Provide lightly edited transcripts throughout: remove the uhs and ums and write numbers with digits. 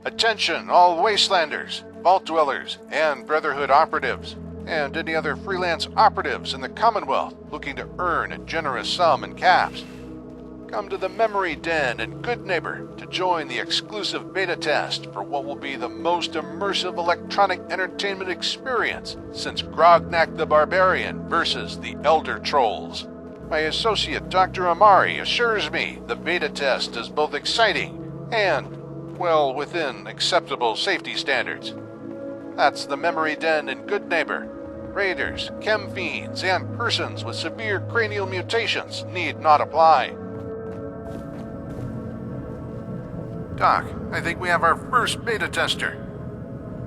Attention, all wastelanders, vault dwellers, and Brotherhood operatives, and any other freelance operatives in the Commonwealth looking to earn a generous sum in caps. Come to the Memory Den in Good Neighbor to join the exclusive beta test for what will be the most immersive electronic entertainment experience since Grognak the Barbarian versus the Elder Trolls. My associate Dr. Amari assures me the beta test is both exciting and, well, within acceptable safety standards. That's the Memory Den in Good Neighbor. Raiders, chem fiends, and persons with severe cranial mutations need not apply. Doc, I think we have our first beta tester.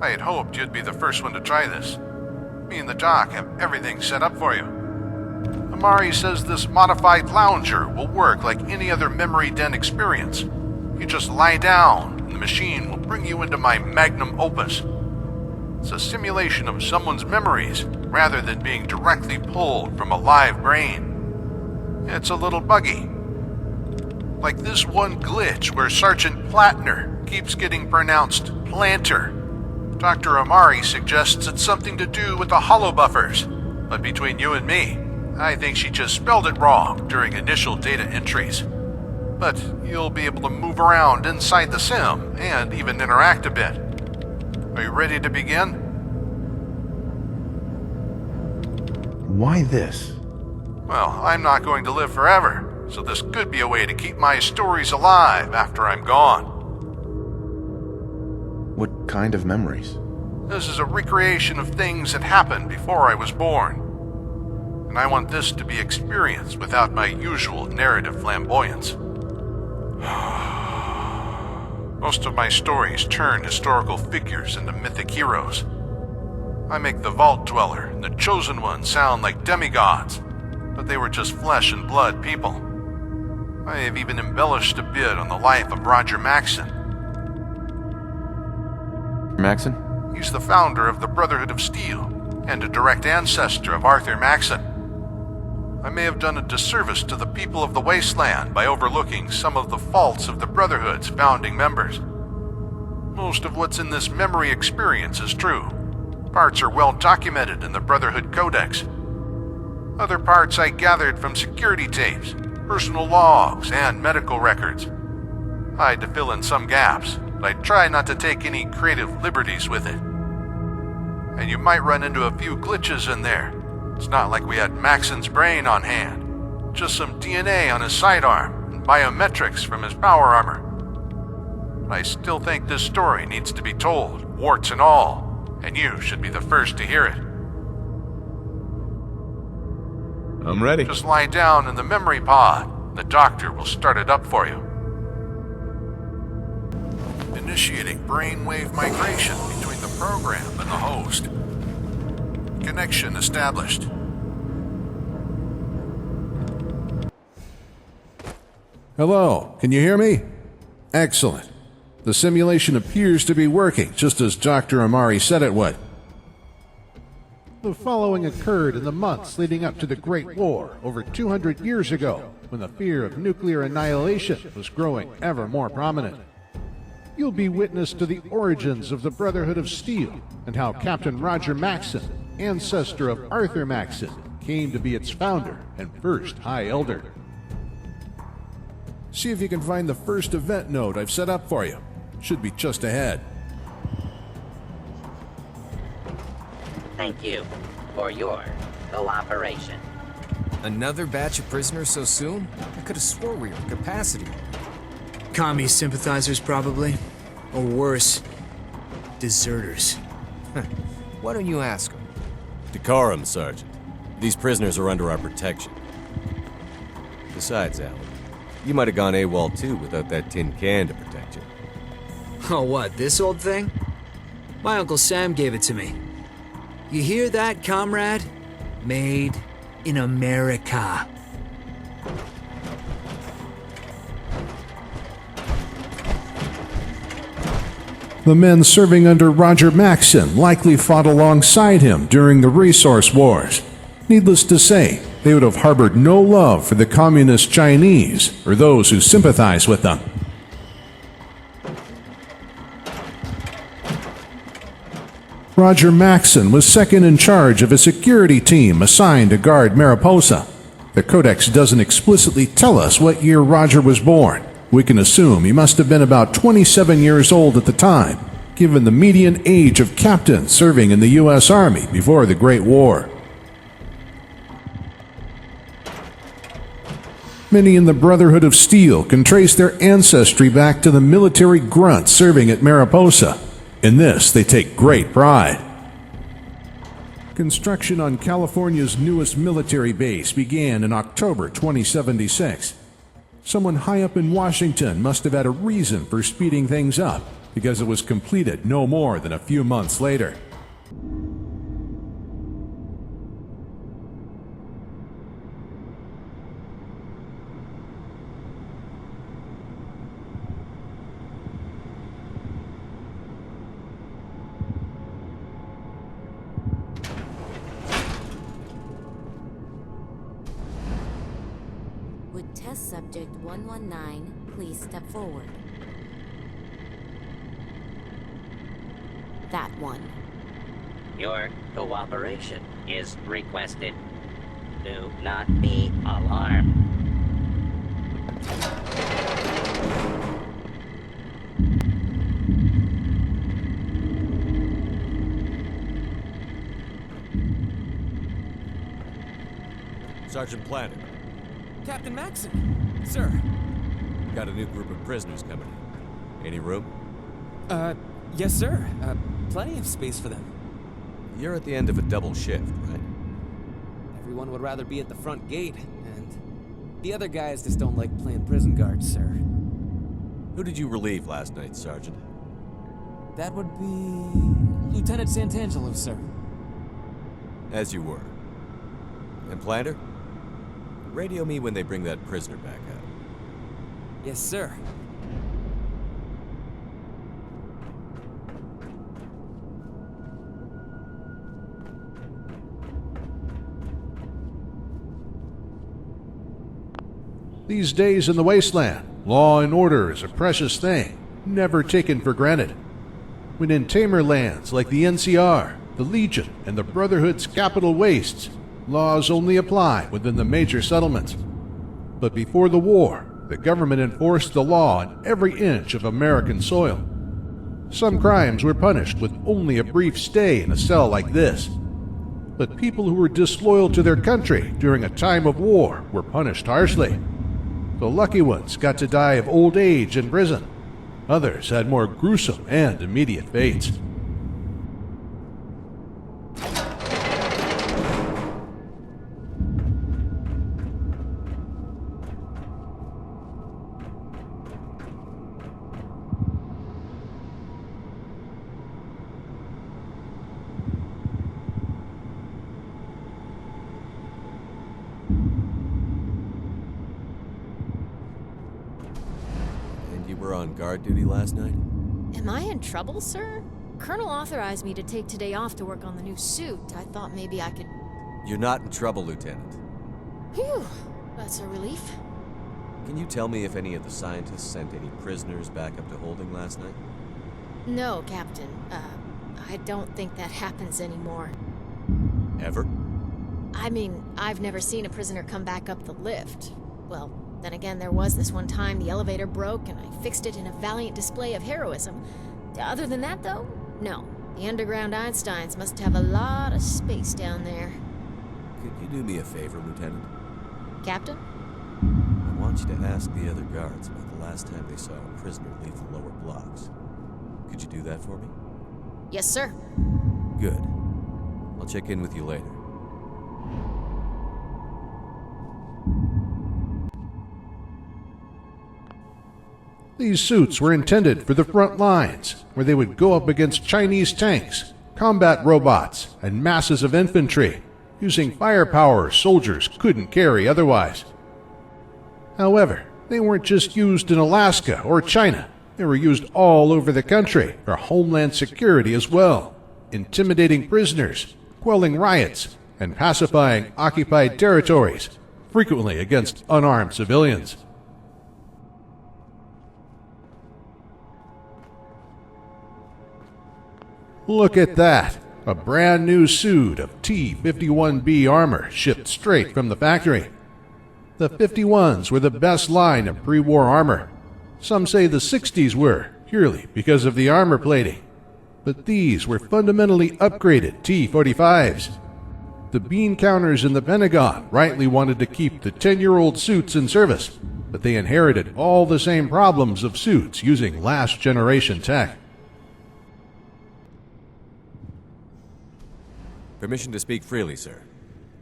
I had hoped you'd be the first one to try this. Me and the Doc have everything set up for you. Amari says this modified lounger will work like any other Memory Den experience. You just lie down, and the machine will bring you into my magnum opus. It's a simulation of someone's memories, rather than being directly pulled from a live brain. It's a little buggy. Like this one glitch where Sergeant Plattner keeps getting pronounced Planter. Dr. Amari suggests it's something to do with the hollow buffers, but between you and me, I think she just spelled it wrong during initial data entries. But you'll be able to move around inside the sim and even interact a bit. Are you ready to begin? Why this? Well, I'm not going to live forever, so this could be a way to keep my stories alive after I'm gone. What kind of memories? This is a recreation of things that happened before I was born. And I want this to be experienced without my usual narrative flamboyance. Most of my stories turn historical figures into mythic heroes. I make the Vault Dweller and the Chosen One sound like demigods, but they were just flesh and blood people. I have even embellished a bit on the life of Roger Maxson. Maxson? He's the founder of the Brotherhood of Steel and a direct ancestor of Arthur Maxson. I may have done a disservice to the people of the wasteland by overlooking some of the faults of the Brotherhood's founding members. Most of what's in this memory experience is true. Parts are well documented in the Brotherhood Codex. Other parts I gathered from security tapes, personal logs, and medical records. I had to fill in some gaps, but I try not to take any creative liberties with it. And you might run into a few glitches in there. It's not like we had Maxson's brain on hand, just some DNA on his sidearm and biometrics from his power armor. But I still think this story needs to be told, warts and all, and you should be the first to hear it. I'm ready. Just lie down in the memory pod. The doctor will start it up for you. Initiating brainwave migration between the program and the host. Connection established. Hello, can you hear me? Excellent. The simulation appears to be working, just as Dr. Amari said it would. The following occurred in the months leading up to the Great War over 200 years ago, when the fear of nuclear annihilation was growing ever more prominent. You'll be witness to the origins of the Brotherhood of Steel and how Captain Roger Maxson, ancestor of Arthur Maxson, came to be its founder and first High Elder. See if you can find the first event node I've set up for you. Should be just ahead. Thank you for your cooperation. Another batch of prisoners so soon? I could have swore we were at capacity. Commie sympathizers, probably. Or worse, deserters. Why don't you ask them? Decorum, Sergeant. These prisoners are under our protection. Besides, Alan, you might have gone AWOL too without that tin can to protect you. Oh, what, this old thing? My Uncle Sam gave it to me. You hear that, comrade? Made in America. The men serving under Roger Maxson likely fought alongside him during the Resource Wars. Needless to say, they would have harbored no love for the communist Chinese or those who sympathize with them. Roger Maxson was second in charge of a security team assigned to guard Mariposa. The Codex doesn't explicitly tell us what year Roger was born. We can assume he must have been about 27 years old at the time, given the median age of captains serving in the U.S. Army before the Great War. Many in the Brotherhood of Steel can trace their ancestry back to the military grunts serving at Mariposa. In this, they take great pride. Construction on California's newest military base began in October 2076. Someone high up in Washington must have had a reason for speeding things up, because it was completed no more than a few months later. Would test subject 119 please step forward? That one. Your cooperation is requested. Do not be alarmed. Sergeant Planner, Captain Maxson, sir. got a new group of prisoners coming in. Any room? Yes, sir. Plenty of space for them. You're at the end of a double shift, right? Everyone would rather be at the front gate, and the other guys just don't like playing prison guard, sir. Who did you relieve last night, Sergeant? That would be Lieutenant Santangelo, sir. As you were. And Planner? Radio me when they bring that prisoner back out. Yes, sir. These days in the wasteland, law and order is a precious thing, never taken for granted. When in tamer lands like the NCR, the Legion, and the Brotherhood's capital wastes, laws only apply within the major settlements. But before the war, the government enforced the law on every inch of American soil. Some crimes were punished with only a brief stay in a cell like this. But people who were disloyal to their country during a time of war were punished harshly. The lucky ones got to die of old age in prison. Others had more gruesome and immediate fates. Were on guard duty last night? Am I in trouble, sir? Colonel authorized me to take today off to work on the new suit. I thought maybe I could... You're not in trouble, Lieutenant. Phew, that's a relief. Can you tell me if any of the scientists sent any prisoners back up to holding last night? No, Captain. I don't think that happens anymore. Ever? I mean, I've never seen a prisoner come back up the lift. Well, then again, there was this one time the elevator broke and I fixed it in a valiant display of heroism. Other than that, though, no. The underground Einsteins must have a lot of space down there. Could you do me a favor, Lieutenant? Captain? I want you to ask the other guards about the last time they saw a prisoner leave the lower blocks. Could you do that for me? Yes, sir. Good. I'll check in with you later. These suits were intended for the front lines, where they would go up against Chinese tanks, combat robots, and masses of infantry, using firepower soldiers couldn't carry otherwise. However, they weren't just used in Alaska or China. They were used all over the country for homeland security as well, intimidating prisoners, quelling riots, and pacifying occupied territories, frequently against unarmed civilians. Look at that. A brand new suit of T-51B armor shipped straight from the factory. The 51s were the best line of pre-war armor. Some say the 60s were, purely because of the armor plating. But these were fundamentally upgraded T-45s. The bean counters in the Pentagon rightly wanted to keep the 10-year-old suits in service, but they inherited all the same problems of suits using last-generation tech. Permission to speak freely, sir.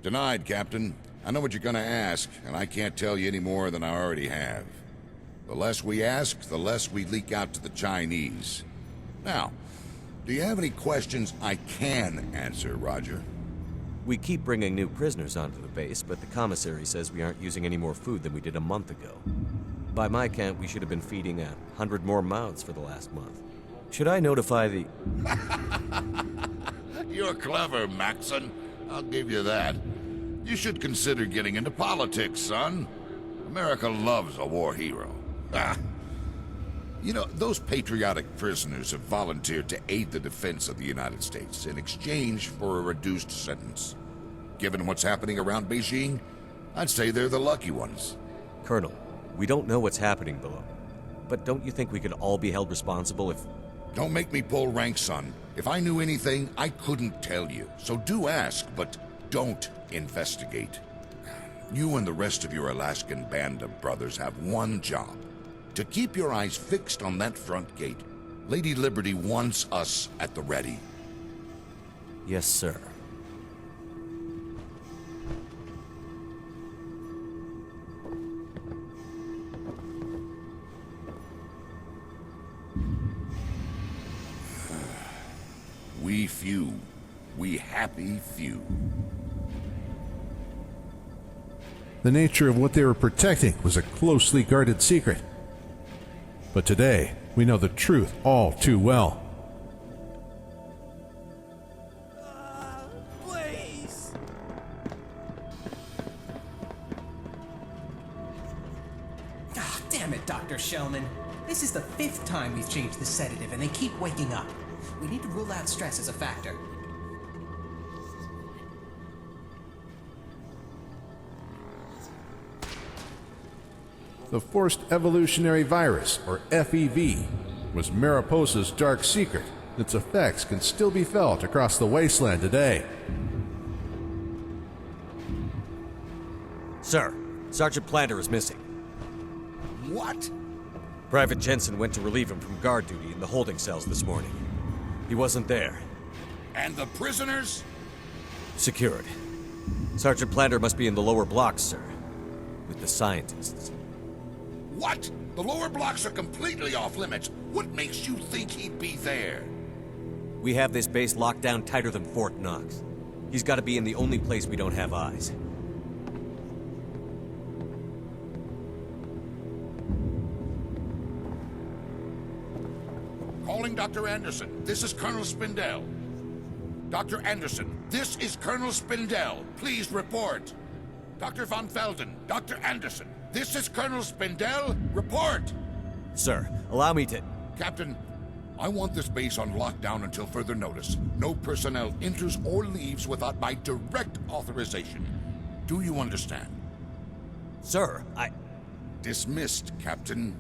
Denied, Captain. I know what you're gonna ask, and I can't tell you any more than I already have. The less we ask, the less we leak out to the Chinese. Now, do you have any questions I can answer, Roger? We keep bringing new prisoners onto the base, but the commissary says we aren't using any more food than we did a month ago. By my count, we should have been feeding 100 more mouths for the last month. Should I notify the... You're clever, Maxon. I'll give you that. You should consider getting into politics, son. America loves a war hero. You know, those patriotic prisoners have volunteered to aid the defense of the United States in exchange for a reduced sentence. Given what's happening around Beijing, I'd say they're the lucky ones. Colonel, we don't know what's happening below. But don't you think we could all be held responsible if... Don't make me pull rank, son. If I knew anything, I couldn't tell you. So do ask, but don't investigate. You and the rest of your Alaskan band of brothers have one job. To keep your eyes fixed on that front gate. Lady Liberty wants us at the ready. Yes, sir. We few. We happy few. The nature of what they were protecting was a closely guarded secret. But today, we know the truth all too well. Please! Ah, damn it, Dr. Shellman. This is the 5th time we've changed the sedative and they keep waking up. We need to rule out stress as a factor. The Forced Evolutionary Virus, or FEV, was Mariposa's dark secret. Its effects can still be felt across the wasteland today. Sir, Sergeant Planter is missing. What? Private Jensen went to relieve him from guard duty in the holding cells this morning. He wasn't there. And the prisoners? Secured. Sergeant Planter must be in the lower blocks, sir. With the scientists. What? The lower blocks are completely off limits. What makes you think he'd be there? We have this base locked down tighter than Fort Knox. He's got to be in the only place we don't have eyes. Calling Dr. Anderson. This is Colonel Spindell. Dr. Anderson, this is Colonel Spindell. Please report. Dr. Von Felden, Dr. Anderson, this is Colonel Spindell. Report. Sir, allow me to... Captain, I want this base on lockdown until further notice. No personnel enters or leaves without my direct authorization. Do you understand? Sir, I... Dismissed, Captain.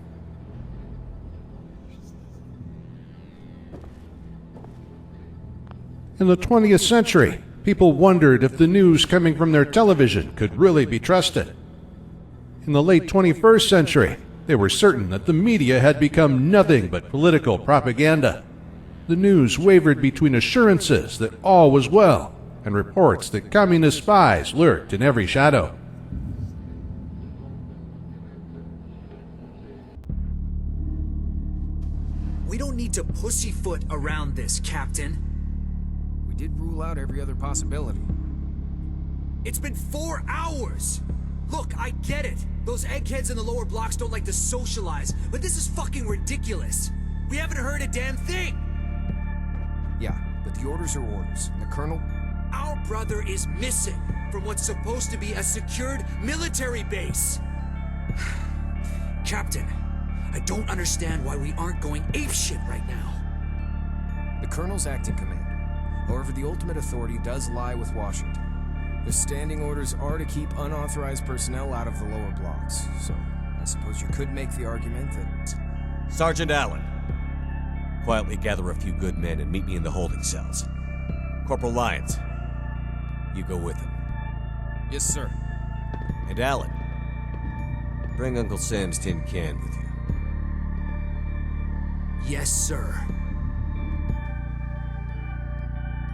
In the 20th century, people wondered if the news coming from their television could really be trusted. In the late 21st century, they were certain that the media had become nothing but political propaganda. The news wavered between assurances that all was well and reports that communist spies lurked in every shadow. We don't need to pussyfoot around this, Captain. We did rule out every other possibility. It's been 4 hours! Look, I get it. Those eggheads in the lower blocks don't like to socialize, but this is fucking ridiculous. We haven't heard a damn thing! Yeah, but the orders are orders. And the Colonel? Our brother is missing from what's supposed to be a secured military base. Captain, I don't understand why we aren't going apeshit right now. The Colonel's acting commander. However, the ultimate authority does lie with Washington. The standing orders are to keep unauthorized personnel out of the lower blocks, so I suppose you could make the argument that... Sergeant Allen, quietly gather a few good men and meet me in the holding cells. Corporal Lyons, you go with him. Yes, sir. And Allen, bring Uncle Sam's tin can with you. Yes, sir.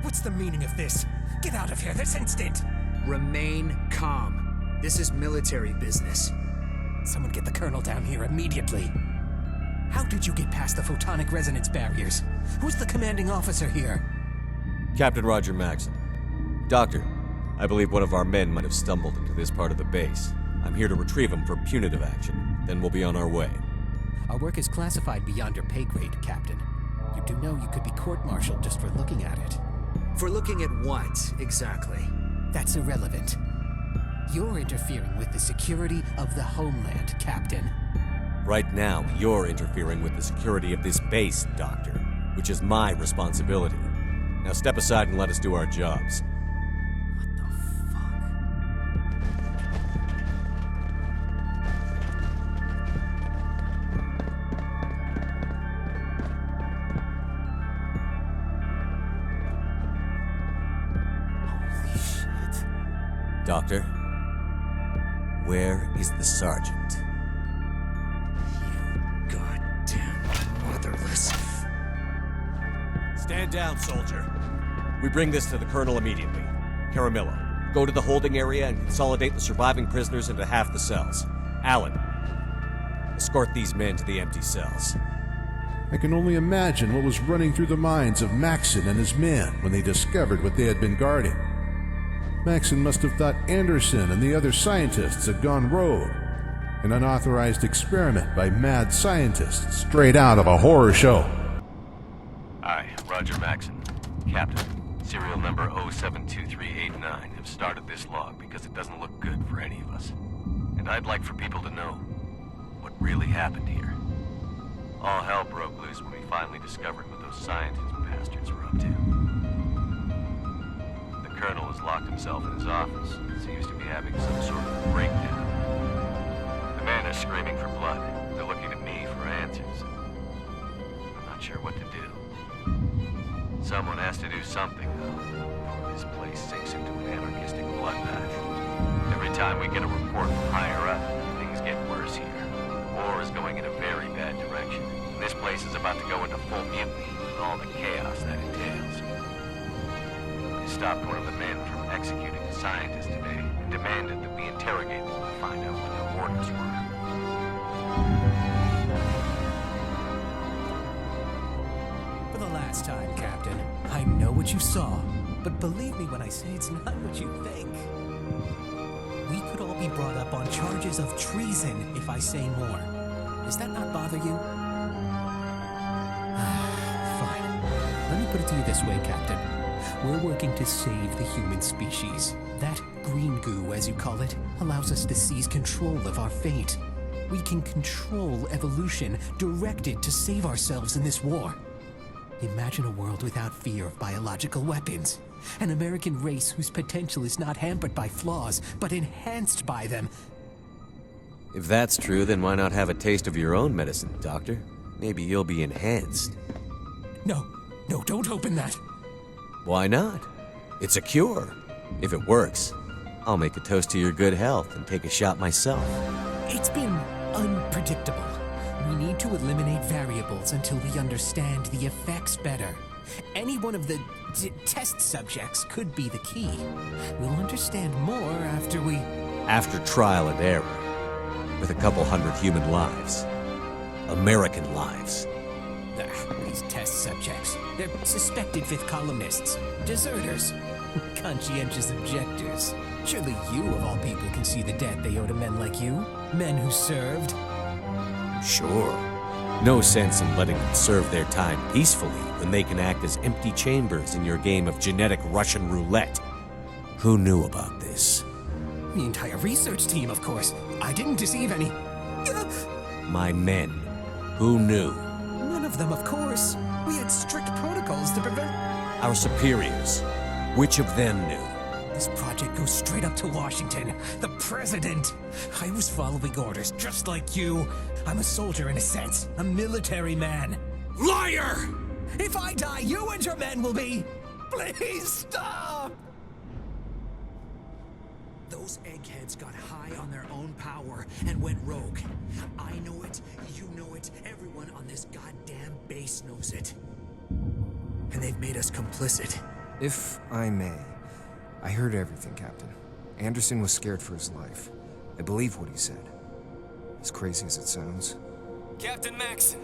What's the meaning of this? Get out of here this instant! Remain calm. This is military business. Someone get the colonel down here immediately. How did you get past the photonic resonance barriers? Who's the commanding officer here? Captain Roger Maxson. Doctor, I believe one of our men might have stumbled into this part of the base. I'm here to retrieve him for punitive action. Then we'll be on our way. Our work is classified beyond your pay grade, Captain. You do know you could be court-martialed just for looking at it. For looking at what, exactly? That's irrelevant. You're interfering with the security of the homeland, Captain. Right now, you're interfering with the security of this base, Doctor, which is my responsibility. Now step aside and let us do our jobs. What the fuck? Holy shit. Doctor, where is the sergeant? You goddamn motherless. Stand down, soldier. We bring this to the colonel immediately. Caramillo, go to the holding area and consolidate the surviving prisoners into half the cells. Allen, escort these men to the empty cells. I can only imagine what was running through the minds of Maxson and his men when they discovered what they had been guarding. Maxson must have thought Anderson and the other scientists had gone rogue. An unauthorized experiment by mad scientists straight out of a horror show. Hi, Roger Maxson. Captain, serial number 072389 have started this log because it doesn't look good for any of us. And I'd like for people to know what really happened here. All hell broke loose when we finally discovered what those scientist bastards were up to. The colonel has locked himself in his office. Seems to be having some sort of breakdown. The men are screaming for blood. They're looking at me for answers. I'm not sure what to do. Someone has to do something, though, before this place sinks into an anarchistic bloodbath. Every time we get a report from higher up, things get worse here. War is going in a very bad direction, and this place is about to go into full mutiny with all the chaos that entails. I stopped one of the men from executing a scientist today and demanded that we interrogate them to find out what their orders were. For the last time, Captain, I know what you saw, but believe me when I say it's not what you think. We could all be brought up on charges of treason if I say more. Does that not bother you? Fine. Let me put it to you this way, Captain. We're working to save the human species. That green goo, as you call it, allows us to seize control of our fate. We can control evolution, directed to save ourselves in this war. Imagine a world without fear of biological weapons. An American race whose potential is not hampered by flaws, but enhanced by them. If that's true, then why not have a taste of your own medicine, Doctor? Maybe you'll be enhanced. No, don't open that. Why not? It's a cure. If it works, I'll make a toast to your good health and take a shot myself. It's been unpredictable. We need to eliminate variables until we understand the effects better. Any one of the test subjects could be the key. We'll understand more after we... After trial and error. With a couple hundred human lives. American lives. These test subjects. They're suspected fifth columnists. Deserters. Conscientious objectors. Surely you, of all people, can see the debt they owe to men like you. Men who served. Sure. No sense in letting them serve their time peacefully when they can act as empty chambers in your game of genetic Russian roulette. Who knew about this? The entire research team, of course. I didn't deceive any. My men. Who knew? None of them, of course. We had strict protocols to prevent... Our superiors. Which of them knew? This project goes straight up to Washington, the president. I was following orders just like you. I'm a soldier in a sense, a military man. Liar! If I die, you and your men will be. Please stop! Those eggheads got high on their own power and went rogue. I know it, you know it, everyone on this goddamn base knows it. And they've made us complicit. If I may, I heard everything, Captain. Anderson was scared for his life. I believe what he said. As crazy as it sounds. Captain Maxon.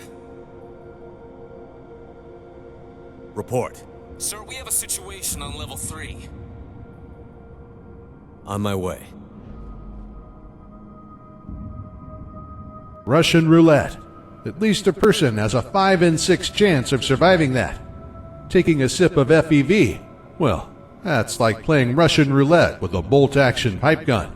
Report. Sir, we have a situation on level 3. On my way. Russian roulette. At least a person has a 5 in 6 chance of surviving that. Taking a sip of FEV, well, that's like playing Russian roulette with a bolt-action pipe gun.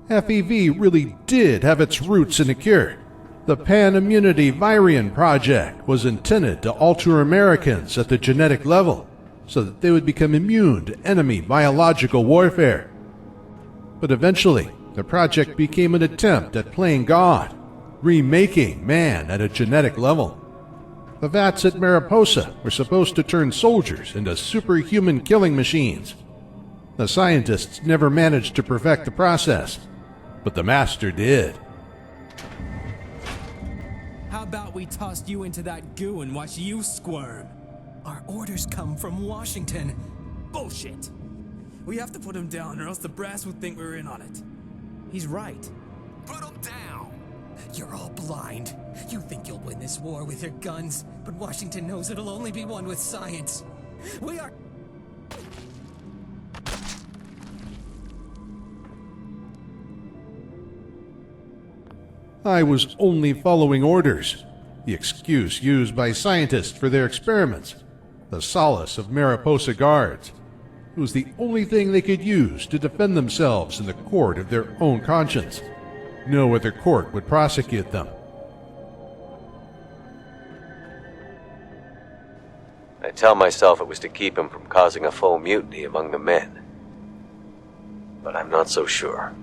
FEV really did have its roots in a cure. The Pan-Immunity Virion Project was intended to alter Americans at the genetic level so that they would become immune to enemy biological warfare. But eventually, the project became an attempt at playing God, remaking man at a genetic level. The vats at Mariposa were supposed to turn soldiers into superhuman killing machines. The scientists never managed to perfect the process, but the master did. How about we tossed you into that goo and watch you squirm? Our orders come from Washington. Bullshit. We have to put him down or else the brass would think we're in on it. He's right. Put him down! You're all blind. You think you'll win this war with your guns, but Washington knows it'll only be won with science. We are... I was only following orders, the excuse used by scientists for their experiments, the solace of Mariposa guards. It was the only thing they could use to defend themselves in the court of their own conscience. No other court would prosecute them. I tell myself it was to keep him from causing a full mutiny among the men. But I'm not so sure.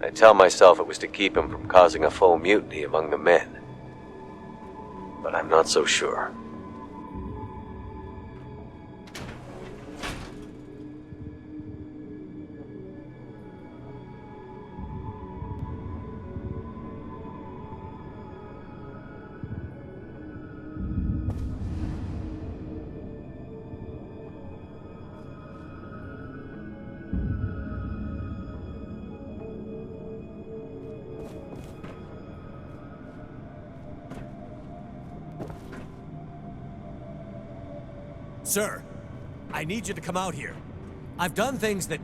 I tell myself it was to keep him from causing a full mutiny among the men. But I'm not so sure. Sir, I need you to come out here. I've done things that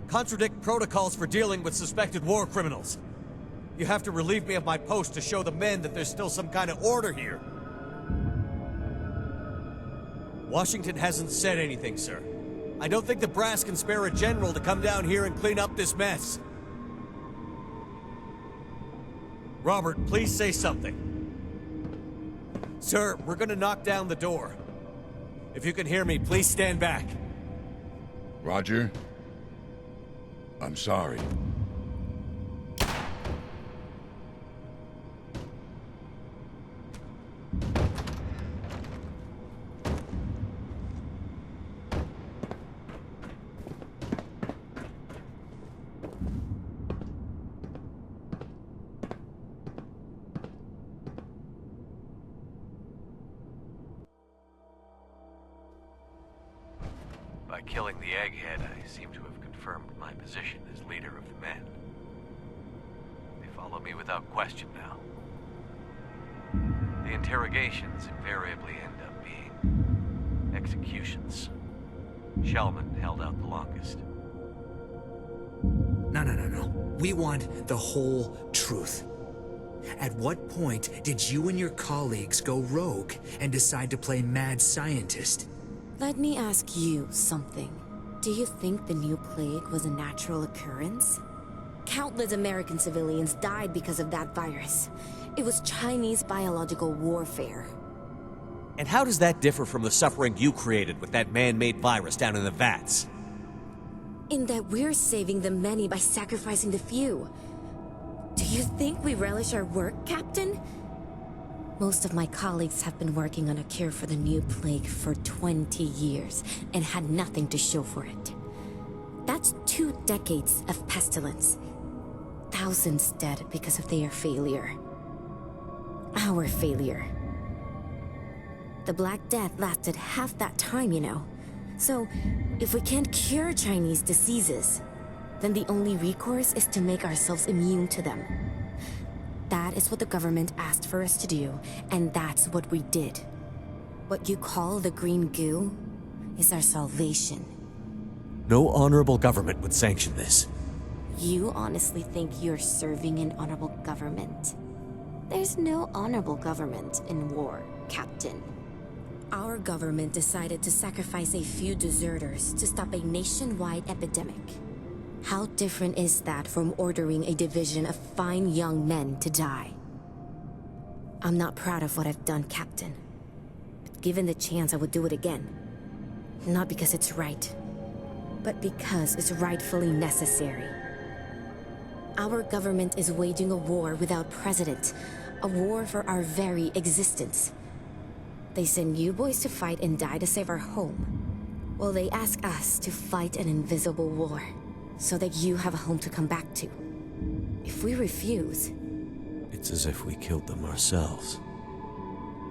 contradict protocols for dealing with suspected war criminals. You have to relieve me of my post to show the men that there's still some kind of order here. Washington hasn't said anything, sir. I don't think the brass can spare a general to come down here and clean up this mess. Robert, please say something. Sir, we're gonna knock down the door. If you can hear me, please stand back. Roger. I'm sorry. By killing the egghead, I seem to have confirmed my position as leader of the men. They follow me without question now. The interrogations invariably end up being executions. Shellman held out the longest. No. We want the whole truth. At what point did you and your colleagues go rogue and decide to play mad scientist? Let me ask you something. Do you think the new plague was a natural occurrence? Countless American civilians died because of that virus. It was Chinese biological warfare. And how does that differ from the suffering you created with that man-made virus down in the vats? In that we're saving the many by sacrificing the few. Do you think we relish our work, Captain? Most of my colleagues have been working on a cure for the new plague for 20 years and had nothing to show for it. That's 2 decades of pestilence. Thousands dead because of their failure. Our failure. The Black Death lasted half that time, you know. So, if we can't cure Chinese diseases, then the only recourse is to make ourselves immune to them. That is what the government asked for us to do, and that's what we did. What you call the green goo is our salvation. No honorable government would sanction this. You honestly think you're serving an honorable government? There's no honorable government in war, Captain. Our government decided to sacrifice a few deserters to stop a nationwide epidemic. How different is that from ordering a division of fine young men to die? I'm not proud of what I've done, Captain. But given the chance, I would do it again. Not because it's right, but because it's rightfully necessary. Our government is waging a war without precedent, a war for our very existence. They send you boys to fight and die to save our home, while they ask us to fight an invisible war, so that you have a home to come back to. If we refuse... It's as if we killed them ourselves.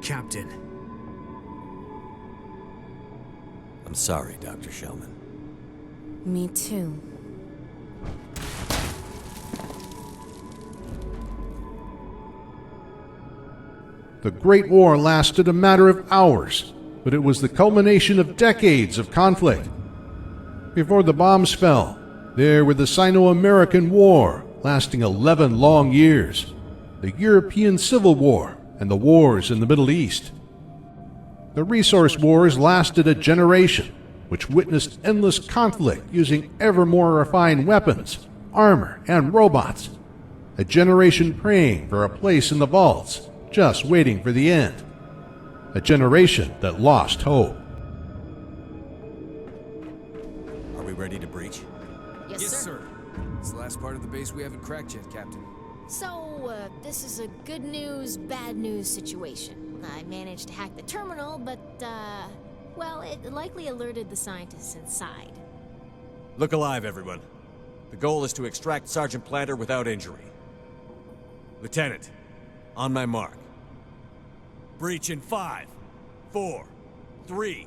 Captain. I'm sorry, Dr. Shellman. Me too. The Great War lasted a matter of hours, but it was the culmination of decades of conflict. Before the bombs fell, there were the Sino-American War, lasting 11 long years, the European Civil War, and the wars in the Middle East. The Resource Wars lasted a generation, which witnessed endless conflict using ever more refined weapons, armor, and robots. A generation praying for a place in the vaults, just waiting for the end. A generation that lost hope. Are we ready to breach? Yes, sir. It's the last part of the base we haven't cracked yet, Captain. So, this is a good news, bad news situation. I managed to hack the terminal, but, well, it likely alerted the scientists inside. Look alive, everyone. The goal is to extract Sergeant Planter without injury. Lieutenant, on my mark. Breach in 5, 4, 3,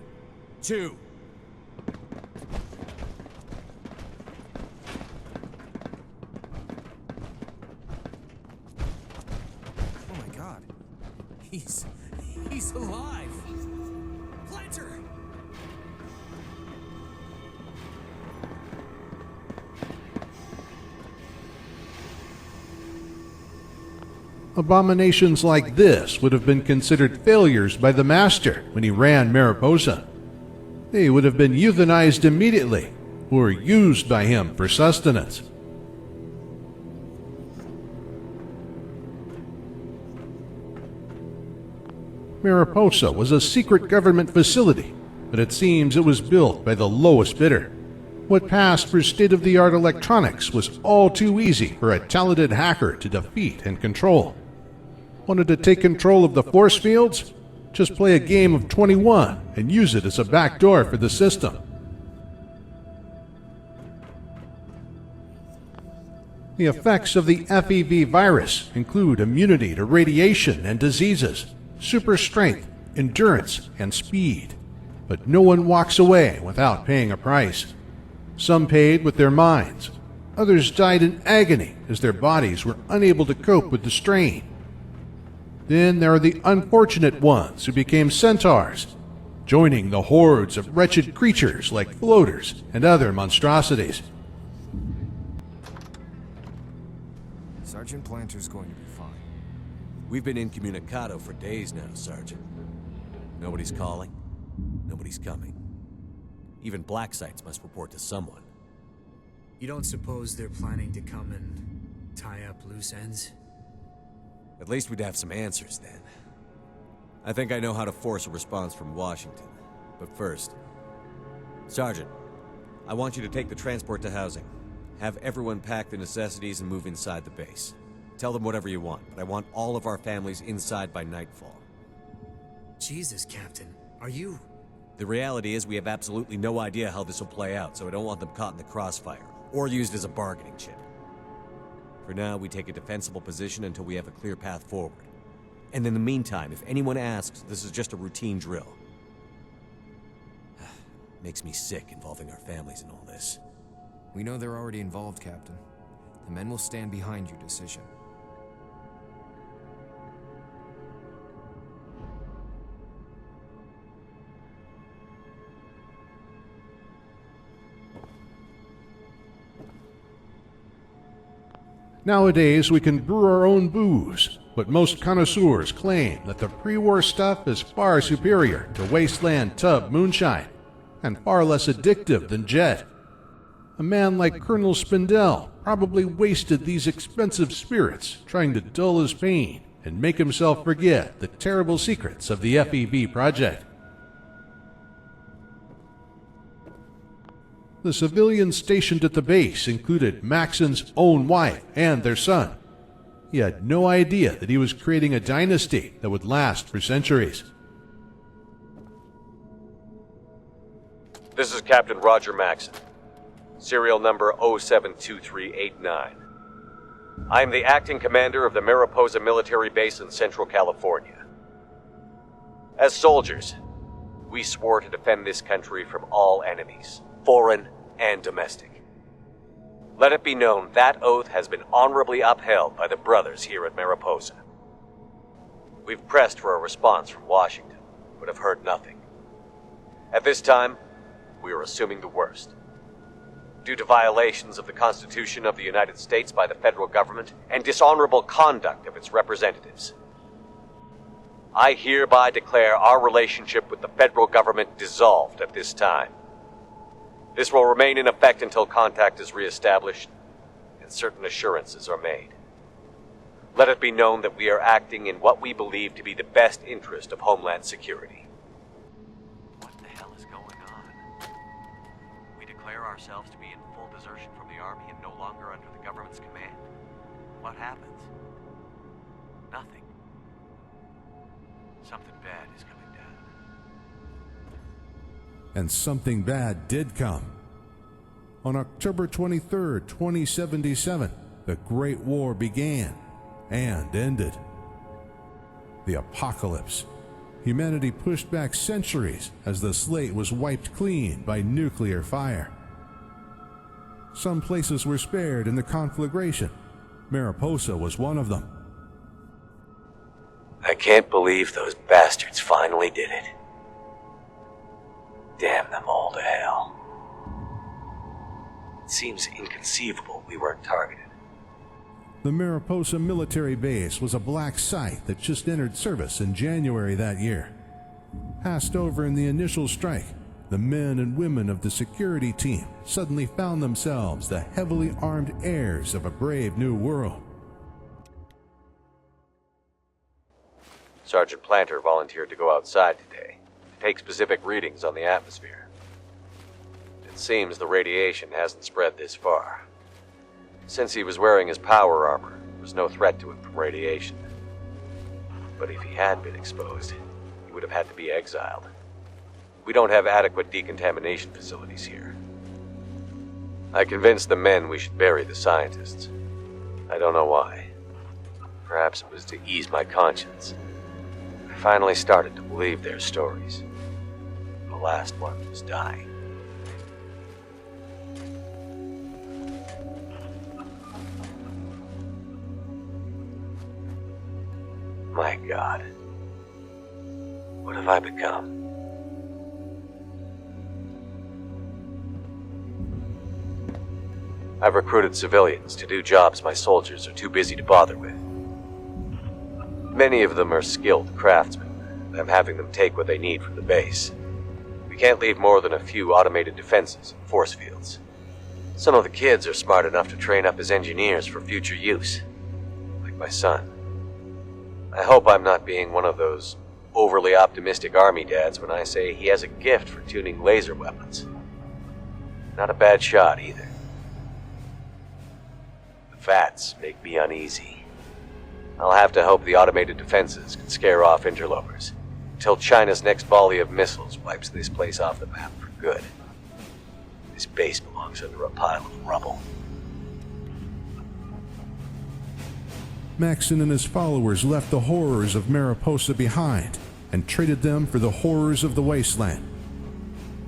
2... Oh my god. He's alive! Planter! Abominations like this would have been considered failures by the Master when he ran Mariposa. They would have been euthanized immediately, or used by him for sustenance. Mariposa was a secret government facility, but it seems it was built by the lowest bidder. What passed for state-of-the-art electronics was all too easy for a talented hacker to defeat and control. Wanted to take control of the force fields? Just play a game of 21 and use it as a backdoor for the system. The effects of the FEV virus include immunity to radiation and diseases, super strength, endurance, and speed. But no one walks away without paying a price. Some paid with their minds. Others died in agony as their bodies were unable to cope with the strain. Then there are the unfortunate ones who became centaurs, joining the hordes of wretched creatures like floaters and other monstrosities. Sergeant Planter's going to be fine. We've been incommunicado for days now, Sergeant. Nobody's calling. Nobody's coming. Even black sites must report to someone. You don't suppose they're planning to come and tie up loose ends? At least we'd have some answers then. I think I know how to force a response from Washington. But first, Sergeant, I want you to take the transport to housing. Have everyone pack the necessities and move inside the base. Tell them whatever you want, but I want all of our families inside by nightfall. Jesus, Captain. Are you... The reality is we have absolutely no idea how this will play out, so I don't want them caught in the crossfire, or used as a bargaining chip. For now, we take a defensible position until we have a clear path forward. And in the meantime, if anyone asks, this is just a routine drill. Makes me sick involving our families in all this. We know they're already involved, Captain. The men will stand behind your decision. Nowadays, we can brew our own booze, but most connoisseurs claim that the pre-war stuff is far superior to wasteland tub moonshine, and far less addictive than Jet. A man like Colonel Spindell probably wasted these expensive spirits trying to dull his pain and make himself forget the terrible secrets of the FEB project. The civilians stationed at the base included Maxon's own wife and their son. He had no idea that he was creating a dynasty that would last for centuries. This is Captain Roger Maxon. Serial number 072389. I am the acting commander of the Mariposa military base in Central California. As soldiers, we swore to defend this country from all enemies, foreign and domestic. Let it be known that oath has been honorably upheld by the brothers here at Mariposa. We've pressed for a response from Washington, but have heard nothing. At this time, we are assuming the worst. Due to violations of the Constitution of the United States by the federal government and dishonorable conduct of its representatives, I hereby declare our relationship with the federal government dissolved at this time. This will remain in effect until contact is reestablished and certain assurances are made. Let it be known that we are acting in what we believe to be the best interest of Homeland Security. What the hell is going on? We declare ourselves to be in full desertion from the Army and no longer under the government's command. What happens? Nothing. Something bad is coming down. And something bad did come. On October 23rd, 2077, the Great War began and ended. The apocalypse. Humanity pushed back centuries as the slate was wiped clean by nuclear fire. Some places were spared in the conflagration. Mariposa was one of them. I can't believe those bastards finally did it. Damn them all to hell. It seems inconceivable we weren't targeted. The Mariposa military base was a black site that just entered service in January that year. Passed over in the initial strike, the men and women of the security team suddenly found themselves the heavily armed heirs of a brave new world. Sergeant Planter volunteered to go outside today to take specific readings on the atmosphere. It seems the radiation hasn't spread this far. Since he was wearing his power armor, there was no threat to him from radiation. But if he had been exposed, he would have had to be exiled. We don't have adequate decontamination facilities here. I convinced the men we should bury the scientists. I don't know why. Perhaps it was to ease my conscience. I finally started to believe their stories. The last one was dying. My God. What have I become? I've recruited civilians to do jobs my soldiers are too busy to bother with. Many of them are skilled craftsmen, and I'm having them take what they need from the base. We can't leave more than a few automated defenses and force fields. Some of the kids are smart enough to train up as engineers for future use, like my son. I hope I'm not being one of those overly optimistic army dads when I say he has a gift for tuning laser weapons. Not a bad shot, either. The Fats make me uneasy. I'll have to hope the automated defenses can scare off interlopers until China's next volley of missiles wipes this place off the map for good. This base belongs under a pile of rubble. Maxon and his followers left the horrors of Mariposa behind and traded them for the horrors of the wasteland.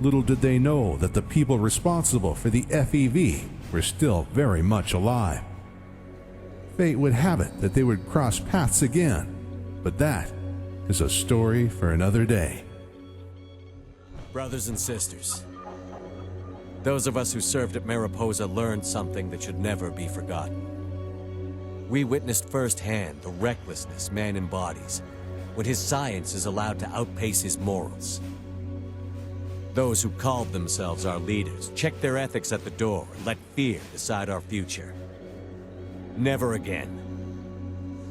Little did they know that the people responsible for the FEV were still very much alive. Fate would have it that they would cross paths again, but that is a story for another day. Brothers and sisters, those of us who served at Mariposa learned something that should never be forgotten. We witnessed firsthand the recklessness man embodies when his science is allowed to outpace his morals. Those who called themselves our leaders checked their ethics at the door and let fear decide our future. Never again.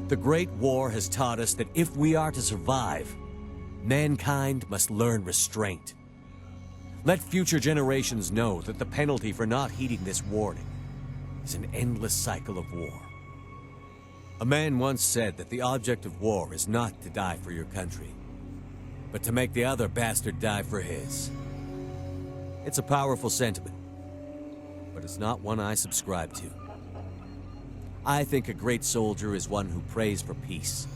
The Great War has taught us that if we are to survive, mankind must learn restraint. Let future generations know that the penalty for not heeding this warning is an endless cycle of war. A man once said that the object of war is not to die for your country, but to make the other bastard die for his. It's a powerful sentiment, but it's not one I subscribe to. I think a great soldier is one who prays for peace,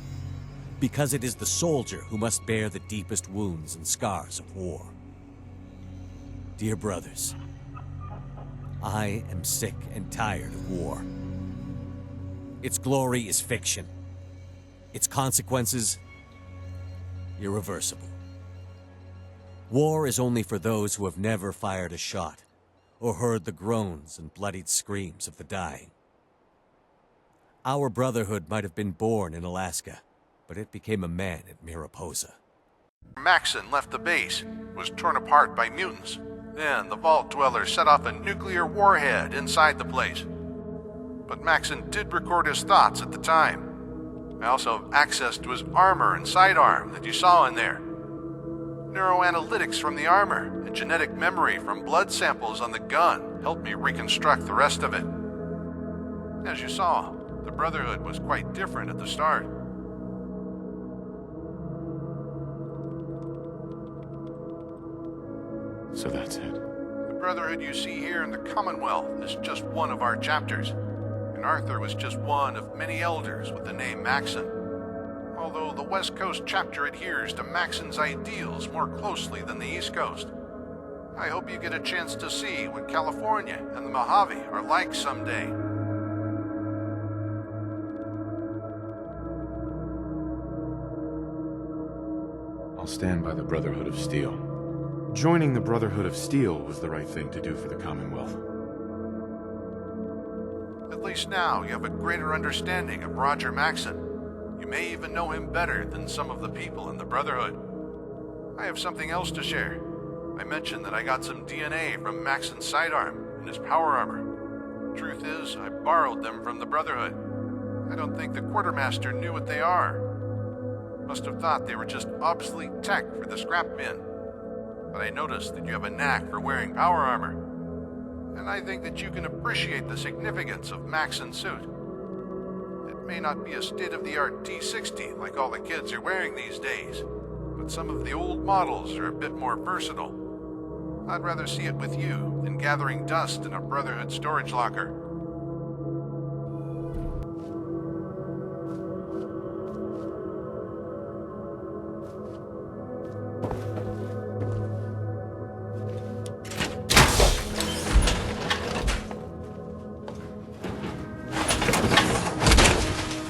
because it is the soldier who must bear the deepest wounds and scars of war. Dear brothers, I am sick and tired of war. Its glory is fiction. Its consequences, irreversible. War is only for those who have never fired a shot or heard the groans and bloodied screams of the dying. Our Brotherhood might have been born in Alaska, but it became a man at Mariposa. Maxon left the base, was torn apart by mutants. Then the Vault Dweller set off a nuclear warhead inside the place. But Maxon did record his thoughts at the time. I also have access to his armor and sidearm that you saw in there. Neuroanalytics from the armor and genetic memory from blood samples on the gun helped me reconstruct the rest of it. As you saw, the Brotherhood was quite different at the start. So that's it. The Brotherhood you see here in the Commonwealth is just one of our chapters, and Arthur was just one of many elders with the name Maxon. Although the West Coast chapter adheres to Maxon's ideals more closely than the East Coast. I hope you get a chance to see what California and the Mojave are like someday. I'll stand by the Brotherhood of Steel. Joining the Brotherhood of Steel was the right thing to do for the Commonwealth. At least now you have a greater understanding of Roger Maxon. You may even know him better than some of the people in the Brotherhood. I have something else to share. I mentioned that I got some DNA from Maxon's sidearm and his power armor. Truth is, I borrowed them from the Brotherhood. I don't think the Quartermaster knew what they are. Must have thought they were just obsolete tech for the scrap bin. But I noticed that you have a knack for wearing power armor. And I think that you can appreciate the significance of Maxon's suit. It may not be a state-of-the-art T-60 like all the kids are wearing these days, but some of the old models are a bit more versatile. I'd rather see it with you than gathering dust in a Brotherhood storage locker.